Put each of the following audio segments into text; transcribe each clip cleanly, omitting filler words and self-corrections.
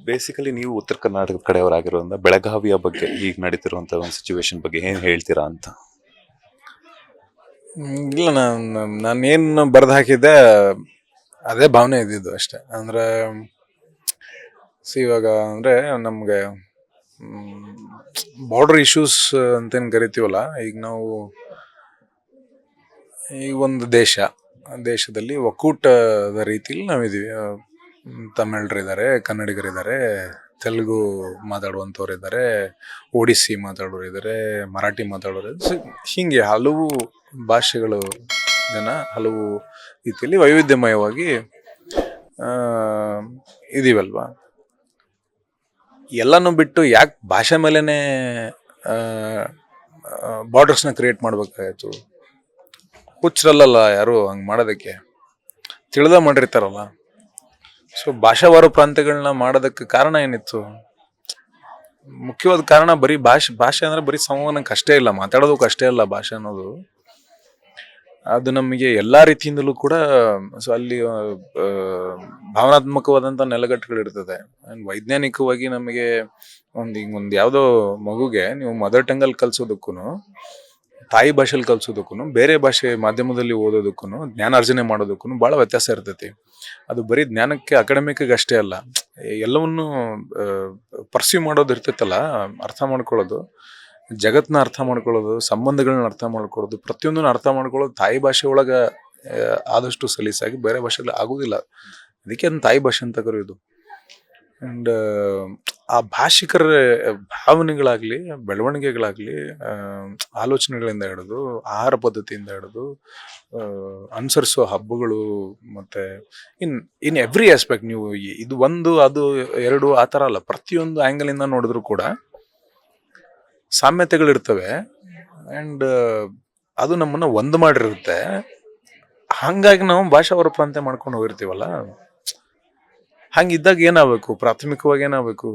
Basically ನೀವು ಉತ್ತರ ಕರ್ನಾಟಕದ ಕಡೆಯವರಾಗಿರೋದ್ರಿಂದ ಬೆಳಗಾವಿಯ ಬಗ್ಗೆ ಈಗ ನಡೀತಿರುವಂತ ಒಂದು ಸಿಚುವೇಶನ್ ಬಗ್ಗೆ ಏನ್ ಹೇಳ್ತೀರಾ ಅಂತ. ಇಲ್ಲ ನಾನೇನು ಬರ್ದು ಹಾಕಿದ್ದೆ ಅದೇ ಭಾವನೆ ಇದ್ದಿದ್ದು ಅಷ್ಟೆ. ಅಂದರೆ ಇವಾಗ ಅಂದರೆ ನಮಗೆ ಬಾರ್ಡರ್ ಇಶ್ಯೂಸ್ ಅಂತೇನು ಕರಿತೀವಲ್ಲ, ಈಗ ನಾವು ಈ ಒಂದು ದೇಶದಲ್ಲಿ ಒಕ್ಕೂಟದ ರೀತಿಯಲ್ಲಿ ನಾವಿದ್ದೀವಿ. ತಮಿಳರಿದ್ದಾರೆ, ಕನ್ನಡಿಗರಿದ್ದಾರೆ, ತೆಲುಗು ಮಾತಾಡುವಂಥವ್ರು ಇದ್ದಾರೆ, ಒಡಿಸ್ಸಿ ಮಾತಾಡೋರು ಇದ್ದಾರೆ, ಮರಾಠಿ ಮಾತಾಡೋರು ಹೀಗೆ ಹಲವು ಭಾಷೆಗಳು ಜನ ಹಲವು ರೀತಿಯಲ್ಲಿ ವೈವಿಧ್ಯಮಯವಾಗಿ ಇದೀವಲ್ವಾ. ಎಲ್ಲನೂ ಬಿಟ್ಟು ಯಾಕೆ ಭಾಷೆ ಮೇಲೇ ಬಾರ್ಡರ್ಸ್ನ ಕ್ರಿಯೇಟ್ ಮಾಡ್ಬೇಕಾಯ್ತು? ಹುಚ್ಚರಲ್ಲ ಯಾರು ಹಂಗೆ ಮಾಡೋದಕ್ಕೆ, ತಿಳಿದ ಮಾಡಿರ್ತಾರಲ್ಲ. ಸೊ ಭಾಷಾವಾರು ಪ್ರಾಂತ್ಯಗಳನ್ನ ಮಾಡೋದಕ್ಕೆ ಕಾರಣ ಏನಿತ್ತು? ಮುಖ್ಯವಾದ ಕಾರಣ ಬರೀ ಭಾಷೆ ಅಂದ್ರೆ ಬರೀ ಸಂವಹನಕ್ಕೆ ಅಷ್ಟೇ ಇಲ್ಲ, ಮಾತಾಡೋದಕ್ಕೆ ಅಷ್ಟೇ ಅಲ್ಲ. ಭಾಷೆ ಅನ್ನೋದು ಅದು ನಮಗೆ ಎಲ್ಲಾ ರೀತಿಯಿಂದಲೂ ಕೂಡ ಅಲ್ಲಿ ಭಾವನಾತ್ಮಕವಾದಂಥ ನೆಲೆಗಟ್ಟುಗಳಿರ್ತದೆ. ವೈಜ್ಞಾನಿಕವಾಗಿ ನಮಗೆ ಒಂದು ಯಾವುದೋ ಮಗುಗೆ ನೀವು ಮದರ್ ಟಂಗಲ್ಲಿ ಕಲ್ಸೋದಕ್ಕೂ, ತಾಯಿ ಭಾಷೆಯಲ್ಲಿ ಕಲ್ಸೋದಕ್ಕೂ, ಬೇರೆ ಭಾಷೆ ಮಾಧ್ಯಮದಲ್ಲಿ ಓದೋದಕ್ಕೂ, ಜ್ಞಾನಾರ್ಜನೆ ಮಾಡೋದಕ್ಕೂ ಭಾಳ ವ್ಯತ್ಯಾಸ ಇರ್ತೈತಿ. ಅದು ಬರೀ ಜ್ಞಾನಕ್ಕೆ ಅಕಾಡೆಮಿಕ್ಗೆ ಅಷ್ಟೇ ಅಲ್ಲ, ಎಲ್ಲವನ್ನೂ ಪರ್ಸೀವ್ ಮಾಡೋದು ಇರ್ತೈತಲ್ಲ, ಅರ್ಥ ಮಾಡ್ಕೊಳ್ಳೋದು, ಜಗತ್ತನ್ನ ಅರ್ಥ ಮಾಡ್ಕೊಳ್ಳೋದು, ಸಂಬಂಧಗಳನ್ನ ಅರ್ಥ ಮಾಡ್ಕೊಳ್ಳೋದು, ಪ್ರತಿಯೊಂದನ್ನು ಅರ್ಥ ಮಾಡ್ಕೊಳ್ಳೋದು ತಾಯಿ ಭಾಷೆ ಒಳಗೆ ಆದಷ್ಟು ಸಲೀಸಾಗಿ ಬೇರೆ ಭಾಷೆಯಲ್ಲಿ ಆಗೋದಿಲ್ಲ. ಅದಕ್ಕೆ ಅದನ್ನ ತಾಯಿ ಭಾಷೆ ಅಂತ ಕರೆಯೋದು. ಆ್ಯಂಡ್ ಆ ಭಾಷಿಕರ ಭಾವನೆಗಳಾಗಲಿ, ಬೆಳವಣಿಗೆಗಳಾಗಲಿ, ಆಲೋಚನೆಗಳಿಂದ ಹಿಡಿದು, ಆಹಾರ ಪದ್ಧತಿಯಿಂದ ಹಿಡಿದು, ಅನುಸರಿಸೋ ಹಬ್ಬಗಳು, ಮತ್ತು ಇನ್ ಎವ್ರಿ ಆಸ್ಪೆಕ್ಟ್, ನೀವು ಇದು ಒಂದು ಅದು ಎರಡು ಆ ಥರ ಅಲ್ಲ, ಪ್ರತಿಯೊಂದು ಆ್ಯಂಗಲಿಂದ ನೋಡಿದ್ರು ಕೂಡ ಸಾಮ್ಯತೆಗಳಿರ್ತವೆ. ಆ್ಯಂಡ್ ಅದು ನಮ್ಮನ್ನು ಒಂದು ಮಾಡಿರುತ್ತೆ. ಹಾಗಾಗಿ ನಾವು ಭಾಷಾವಾರು ಪ್ರಾಂತ್ಯ ಮಾಡ್ಕೊಂಡು ಹೋಗಿರ್ತೀವಲ್ಲ. ಹಂಗಿದ್ದಾಗ ಏನಾಗಬೇಕು? ಪ್ರಾಥಮಿಕವಾಗಿ ಏನಾಗಬೇಕು?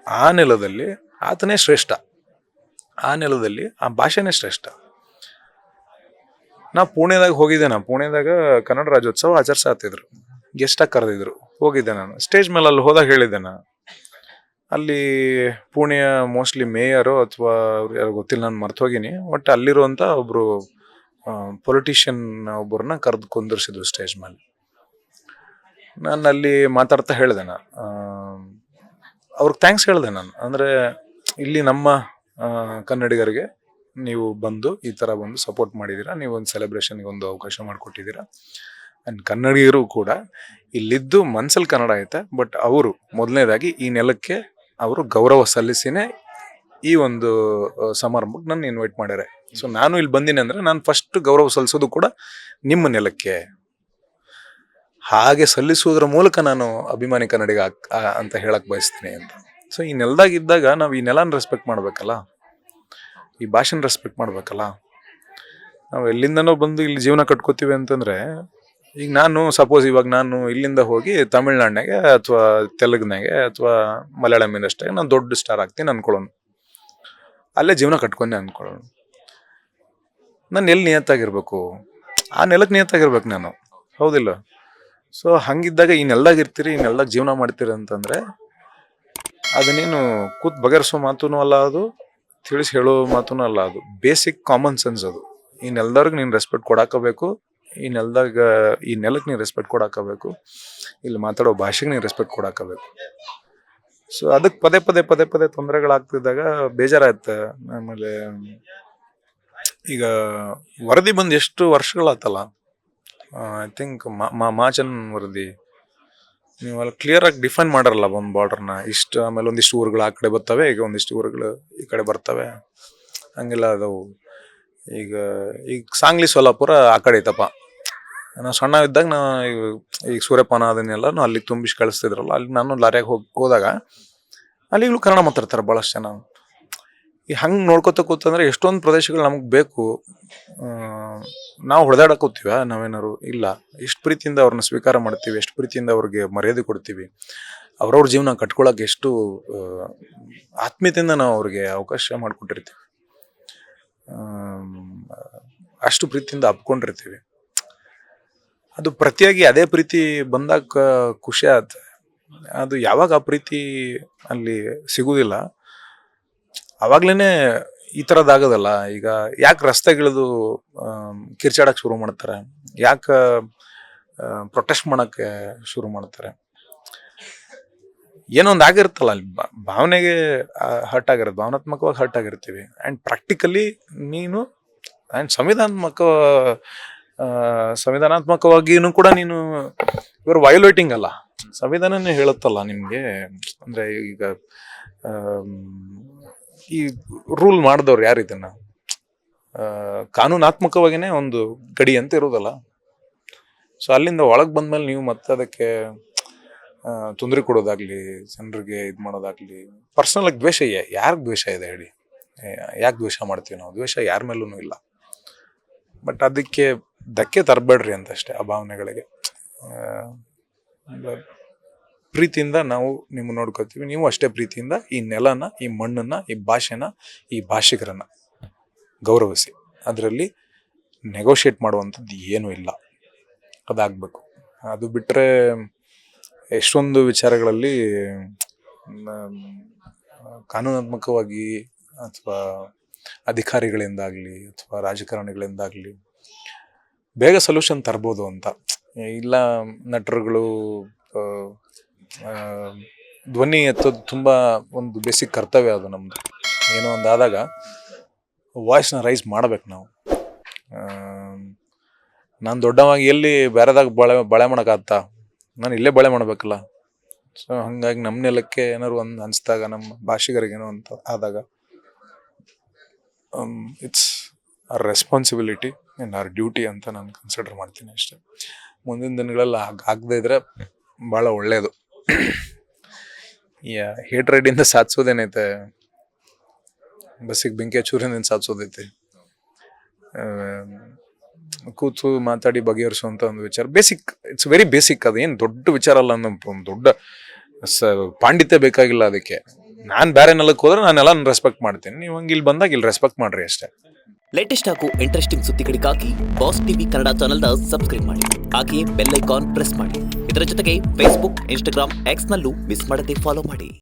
ಆ ನೆಲದಲ್ಲಿ ಆತನೇ ಶ್ರೇಷ್ಠ, ಆ ನೆಲದಲ್ಲಿ ಆ ಭಾಷೆನೇ ಶ್ರೇಷ್ಠ. ನಾ ಪುಣೆದಾಗ ಹೋಗಿದ್ದೆ. ಪುಣೆದಾಗ ಕನ್ನಡ ರಾಜ್ಯೋತ್ಸವ ಆಚರಿಸಾತಿದ್ರು, ಗೆಸ್ಟಾಗಿ ಕರೆದಿದ್ರು. ಹೋಗಿದ್ದೆ ನಾನು. ಸ್ಟೇಜ್ ಮೇಲೆ ಅಲ್ಲಿ ಹೋದಾಗ ಹೇಳಿದ್ದೆ ನಾನು, ಅಲ್ಲಿ ಪುಣೆಯ ಮೋಸ್ಟ್ಲಿ ಮೇಯರು ಅಥವಾ ಯಾರು ಗೊತ್ತಿಲ್ಲ, ನಾನು ಮರ್ತು ಹೋಗಿನಿ. ಬಟ್ ಅಲ್ಲಿರುವಂಥ ಒಬ್ಬರು ಪೊಲಿಟಿಷಿಯನ್ ಒಬ್ಬರನ್ನ ಕರೆದು ಕುಂದಿರ್ಸಿದ್ರು ಸ್ಟೇಜ್ ಮೇಲೆ. ನಾನು ಅಲ್ಲಿ ಮಾತಾಡ್ತಾ ಹೇಳಿದೆ, ಅವ್ರಿಗೆ ಥ್ಯಾಂಕ್ಸ್ ಹೇಳಿದೆ ನಾನು. ಅಂದರೆ ಇಲ್ಲಿ ನಮ್ಮ ಕನ್ನಡಿಗರಿಗೆ ನೀವು ಬಂದು ಈ ಥರ ಬಂದು ಸಪೋರ್ಟ್ ಮಾಡಿದ್ದೀರಾ, ನೀವು ಒಂದು ಸೆಲೆಬ್ರೇಷನ್ಗೆ ಒಂದು ಅವಕಾಶ ಮಾಡಿಕೊಟ್ಟಿದ್ದೀರಾ. ಆ್ಯಂಡ್ ಕನ್ನಡಿಗರು ಕೂಡ ಇಲ್ಲಿದ್ದು ಮನ್ಸಲ್ಲಿ ಕನ್ನಡ ಐತೆ, ಬಟ್ ಅವರು ಮೊದಲನೇದಾಗಿ ಈ ನೆಲಕ್ಕೆ ಅವರು ಗೌರವ ಸಲ್ಲಿಸಿನೇ ಈ ಒಂದು ಸಮಾರಂಭಕ್ಕೆ ನನ್ನ ಇನ್ವೈಟ್ ಮಾಡ್ಯಾರೆ. ಸೊ ನಾನು ಇಲ್ಲಿ ಬಂದಿನಿ ಅಂದರೆ ನಾನು ಫಸ್ಟ್ ಗೌರವ ಸಲ್ಲಿಸೋದು ಕೂಡ ನಿಮ್ಮ ನೆಲಕ್ಕೆ. ಹಾಗೆ ಸಲ್ಲಿಸುವುದರ ಮೂಲಕ ನಾನು ಅಭಿಮಾನಿ ಕನ್ನಡಿಗ ಅಂತ ಹೇಳಕ್ ಬಯಸ್ತೀನಿ ಅಂತ. ಸೊ ಈ ನೆಲದಾಗಿದ್ದಾಗ ನಾವು ಈ ನೆಲನ ರೆಸ್ಪೆಕ್ಟ್ ಮಾಡ್ಬೇಕಲ್ಲ, ಈ ಭಾಷೆನ ರೆಸ್ಪೆಕ್ಟ್ ಮಾಡ್ಬೇಕಲ್ಲ. ನಾವು ಎಲ್ಲಿಂದನೋ ಬಂದು ಇಲ್ಲಿ ಜೀವನ ಕಟ್ಕೋತೀವಿ ಅಂತಂದ್ರೆ, ಈಗ ನಾನು ಸಪೋಸ್ ಇವಾಗ ನಾನು ಇಲ್ಲಿಂದ ಹೋಗಿ ತಮಿಳ್ನಾಡಿನಾಗೆ ಅಥವಾ ತೆಲುಗುನಾಗೆ ಅಥವಾ ಮಲಯಾಳಂ ಇಂಡಸ್ಟ್ರಿಗೆ ನಾನು ದೊಡ್ಡ ಸ್ಟಾರ್ ಆಗ್ತೀನಿ ಅನ್ಕೊಳ್ಳೋಣ, ಅಲ್ಲೇ ಜೀವನ ಕಟ್ಕೊಂಡೆ ಅನ್ಕೊಳ್ಳೋಣ. ನಾನು ಎಲ್ಲಿ ನಿಯತ್ತಾಗಿರ್ಬೇಕು? ಆ ನೆಲಕ್ಕೆ ನಿಯತ್ತಾಗಿರ್ಬೇಕು ನಾನು, ಹೌದಿಲ್ಲ? ಸೊ ಹಂಗಿದ್ದಾಗ ಈ ನೆಲದಾಗಿರ್ತೀರಿ, ಈ ನೆಲದಾಗ ಜೀವನ ಮಾಡ್ತೀರಿ ಅಂತಂದ್ರೆ ಅದನ್ನೇನು ಕೂತ್ ಬಗೆಹರಿಸೋ ಮಾತೂ ಅಲ್ಲ, ಅದು ತಿಳಿಸಿ ಹೇಳೋ ಮಾತೂ ಅಲ್ಲ, ಅದು ಬೇಸಿಕ್ ಕಾಮನ್ ಸೆನ್ಸ್. ಅದು ಈ ನೆಲದವ್ರಿಗೆ ನೀನು ರೆಸ್ಪೆಕ್ಟ್ ಕೊಡಾಕಬೇಕು, ಈ ನೆಲದಾಗ ಈ ನೆಲಕ್ಕೆ ನೀನು ರೆಸ್ಪೆಕ್ಟ್ ಕೊಡಾಕಬೇಕು, ಇಲ್ಲಿ ಮಾತಾಡೋ ಭಾಷೆಗೆ ನೀನು ರೆಸ್ಪೆಕ್ಟ್ ಕೊಡಾಕಬೇಕು. ಸೊ ಅದಕ್ಕೆ ಪದೇ ಪದೇ ಪದೇ ಪದೇ ತೊಂದರೆಗಳಾಗ್ತಿದ್ದಾಗ ಬೇಜಾರಾಯ್ತು. ಆಮೇಲೆ ಈಗ ವರದಿ ಬಂದು ಎಷ್ಟು ವರ್ಷಗಳಾತಲ್ಲ, ಐ ಥಿಂಕ್ ಮಾಚನ್ ವರದಿ, ನೀವು ಅಲ್ಲಿ ಕ್ಲಿಯರಾಗಿ ಡಿಫೈನ್ ಮಾಡಾರಲ್ಲ ಒಂದು ಬಾರ್ಡರ್ನ. ಇಷ್ಟು, ಆಮೇಲೆ ಒಂದಿಷ್ಟು ಊರುಗಳು ಆ ಕಡೆ ಬರ್ತವೆ, ಈಗ ಒಂದಿಷ್ಟು ಊರುಗಳು ಈ ಕಡೆ ಬರ್ತವೆ, ಹಂಗೆಲ್ಲ ಅದಾವು. ಈಗ ಸಾಂಗ್ಲಿ ಸೋಲಾಪುರ ಆ ಕಡೆ ಐತಪ್ಪ. ನಾವು ಸಣ್ಣ ಇದ್ದಾಗ ಈಗ ಸೂರ್ಯಪಾನ ಅದನ್ನೆಲ್ಲ ಅಲ್ಲಿಗೆ ತುಂಬಿಸಿ ಕಳಿಸ್ತಿದ್ರಲ್ಲ, ಅಲ್ಲಿ ನಾನು ಲಾರಿಯಾಗ ಹೋದಾಗ ಅಲ್ಲಿಗೂ ಕನ್ನಡ ಮಾತಾಡ್ತಾರೆ ಭಾಳಷ್ಟು ಜನ. ಈ ಹಂಗೆ ನೋಡ್ಕೊತ ಕೂತಂದ್ರೆ ಎಷ್ಟೊಂದು ಪ್ರದೇಶಗಳು ನಮಗೆ ಬೇಕು. ನಾವು ಹೊಡೆದಾಡಕೋತೀವ ನಾವೇನಾರು? ಇಲ್ಲ. ಎಷ್ಟು ಪ್ರೀತಿಯಿಂದ ಅವ್ರನ್ನ ಸ್ವೀಕಾರ ಮಾಡ್ತೀವಿ, ಎಷ್ಟು ಪ್ರೀತಿಯಿಂದ ಅವ್ರಿಗೆ ಮರ್ಯಾದೆ ಕೊಡ್ತೀವಿ, ಅವ್ರವ್ರ ಜೀವನ ಕಟ್ಕೊಳಕ್ಕೆ ಎಷ್ಟು ಆತ್ಮೀಯತೆಯಿಂದ ನಾವು ಅವ್ರಿಗೆ ಅವಕಾಶ ಮಾಡಿಕೊಟ್ಟಿರ್ತೀವಿ, ಅಷ್ಟು ಪ್ರೀತಿಯಿಂದ ಅಪ್ಕೊಂಡಿರ್ತೀವಿ. ಅದು ಪ್ರತಿಯಾಗಿ ಅದೇ ಪ್ರೀತಿ ಬಂದಾಗ ಖುಷಿ ಆಗುತ್ತೆ. ಅದು ಯಾವಾಗ ಆ ಪ್ರೀತಿ ಅಲ್ಲಿ ಸಿಗುವುದಿಲ್ಲ ಅವಾಗ್ಲೇ ಈ ಥರದ್ದಾಗೋದಲ್ಲ. ಈಗ ಯಾಕೆ ರಸ್ತೆಗಿಳಿದು ಕಿರ್ಚಾಡಕ್ಕೆ ಶುರು ಮಾಡ್ತಾರೆ, ಯಾಕೆ ಪ್ರೊಟೆಸ್ಟ್ ಮಾಡೋಕ್ಕೆ ಶುರು ಮಾಡ್ತಾರೆ, ಏನೋ ಒಂದು ಆಗಿರುತ್ತಲ್ಲ ಅಲ್ಲಿ ಭಾವನೆಗೆ ಹರ್ಟ್ ಆಗಿರುತ್ತೆ, ಭಾವನಾತ್ಮಕವಾಗಿ ಹರ್ಟ್ ಆಗಿರ್ತೀವಿ. ಆ್ಯಂಡ್ ಪ್ರಾಕ್ಟಿಕಲಿ ನೀನು ಆ್ಯಂಡ್ ಸಂವಿಧಾನಾತ್ಮಕವಾಗಿಯೂ ಕೂಡ ನೀನು ಇವರು ವಯೋಲೇಟಿಂಗ್ ಅಲ್ಲ, ಸಂವಿಧಾನನೇ ಹೇಳುತ್ತಲ್ಲ ನಿಮಗೆ. ಅಂದರೆ ಈಗ ಈ ರೂಲ್ ಮಾಡಿದವ್ರು ಯಾರು ಇದನ್ನ ಕಾನೂನಾತ್ಮಕವಾಗಿಯೇ ಒಂದು ಗಡಿ ಅಂತ ಇರೋದಲ್ಲ. ಸೊ ಅಲ್ಲಿಂದ ಒಳಗೆ ಬಂದ್ಮೇಲೆ ನೀವು ಮತ್ತೆ ಅದಕ್ಕೆ ತೊಂದರೆ ಕೊಡೋದಾಗ್ಲಿ, ಜನರಿಗೆ ಇದು ಮಾಡೋದಾಗ್ಲಿ, ಪರ್ಸನಲಾಗಿ ದ್ವೇಷ ಯಾರಿಗೆ ದ್ವೇಷ ಇದೆ ಹೇಳಿ? ಯಾಕೆ ದ್ವೇಷ ಮಾಡ್ತೀವಿ ನಾವು? ದ್ವೇಷ ಯಾರ ಮೇಲೂ ಇಲ್ಲ. ಬಟ್ ಅದಕ್ಕೆ ಧಕ್ಕೆ ತರಬೇಡ್ರಿ ಅಂತಷ್ಟೇ ಆ ಭಾವನೆಗಳಿಗೆ. ಪ್ರೀತಿಯಿಂದ ನಾವು ನಿಮ್ಮ ನೋಡ್ಕೋತೀವಿ, ನೀವು ಅಷ್ಟೇ ಪ್ರೀತಿಯಿಂದ ಈ ನೆಲನ, ಈ ಮಣ್ಣನ್ನ, ಈ ಭಾಷೆನ, ಈ ಭಾಷಿಗರನ್ನ ಗೌರವಿಸಿ. ಅದರಲ್ಲಿ ನೆಗೋಷಿಯೇಟ್ ಮಾಡುವಂಥದ್ದು ಏನೂ ಇಲ್ಲ, ಅದಾಗಬೇಕು. ಅದು ಬಿಟ್ಟರೆ ಎಷ್ಟೊಂದು ವಿಚಾರಗಳಲ್ಲಿ ಕಾನೂನಾತ್ಮಕವಾಗಿ ಅಥವಾ ಅಧಿಕಾರಿಗಳಿಂದಾಗಲಿ ಅಥವಾ ರಾಜಕಾರಣಿಗಳಿಂದಾಗಲಿ ಬೇಗ ಸೊಲ್ಯೂಷನ್ ತರ್ಬೋದು ಅಂತ ಇಲ್ಲ. ನಟರುಗಳು ಧ್ವನಿ ಎತ್ತೋದು ತುಂಬ ಒಂದು ಬೇಸಿಕ್ ಕರ್ತವ್ಯ ಅದು ನಮ್ಮದು. ಏನೋ ಒಂದು ಆದಾಗ ವಾಯ್ಸ್ನ ರೈಸ್ ಮಾಡ್ಬೇಕು ನಾವು. ನಾನು ದೊಡ್ಡವಾಗಿ ಎಲ್ಲಿ ಬೇರೆದಾಗ ಬಳೆ ಮಾಡೋಕ್ಕಾಗ್ತಾ, ನಾನು ಇಲ್ಲೇ ಬಳೆ ಮಾಡಬೇಕಲ್ಲ. ಸೊ ಹಾಗಾಗಿ ನಮ್ಮ ನೆಲಕ್ಕೆ ಏನಾದ್ರು ಒಂದು ಅನಿಸ್ದಾಗ, ನಮ್ಮ ಭಾಷಿಗರಿಗೇನೋ ಅಂತ ಆದಾಗ it's our responsibility and our duty ಅಂತ ನಾನು ಕನ್ಸಿಡರ್ ಮಾಡ್ತೀನಿ ಅಷ್ಟೇ. ಮುಂದಿನ ದಿನಗಳಲ್ಲಿ ಆಗದೇ ಇದ್ರೆ ಭಾಳ ಒಳ್ಳೆಯದು. ಹೇಟ್ ರೈಡಿಂದ ಸಾಧಿಸೋದೇನೈತೆ, ಬಸ್ಸಿಗೆ ಬೆಂಕಿ ಹಚ್ಚೂರಿಂದ ಸಾಧಿಸೋದೈತೆ. ಕೂತು ಮಾತಾಡಿ ಬಗೆಹರಿಸುವಂಥ ಒಂದು ವಿಚಾರ ಬೇಸಿಕ್, ಇಟ್ಸ್ ವೆರಿ ಬೇಸಿಕ್. ಅದೇನು ದೊಡ್ಡ ವಿಚಾರ ಅಲ್ಲ, ಒಂದು ದೊಡ್ಡ ಪಾಂಡಿತ್ಯ ಬೇಕಾಗಿಲ್ಲ ಅದಕ್ಕೆ. ನಾನು ಬೇರೆ ನೆಲಕ್ಕೆ ಹೋದ್ರೆ ನಾನೆಲ್ಲ ರೆಸ್ಪೆಕ್ಟ್ ಮಾಡ್ತೀನಿ, ನೀವು ಹಂಗೆ ಇಲ್ಲಿ ಬಂದಾಗ ಇಲ್ಲಿ ರೆಸ್ಪೆಕ್ಟ್ ಮಾಡ್ರಿ ಅಷ್ಟೇ. ಲೇಟೆಸ್ಟ್ ಹಾಗೂ ಇಂಟ್ರೆಸ್ಟಿಂಗ್ ಸುದ್ದಿಗಳಿಗಾಗಿ ಬಾಸ್ ಟಿವಿ ಕನ್ನಡ ಚಾನೆಲ್ನ ಸಬ್ಸ್ಕ್ರೈಬ್ ಮಾಡಿ, ಹಾಗೆಯೇ ಬೆಲ್ ಐಕಾನ್ ಪ್ರೆಸ್ ಮಾಡಿ. ಇದರ ಜೊತೆಗೆ ಫೇಸ್ಬುಕ್, ಇನ್ಸ್ಟಾಗ್ರಾಮ್, ಎಕ್ಸ್ನಲ್ಲೂ ಮಿಸ್ ಮಾಡದೆ ಫಾಲೋ ಮಾಡಿ.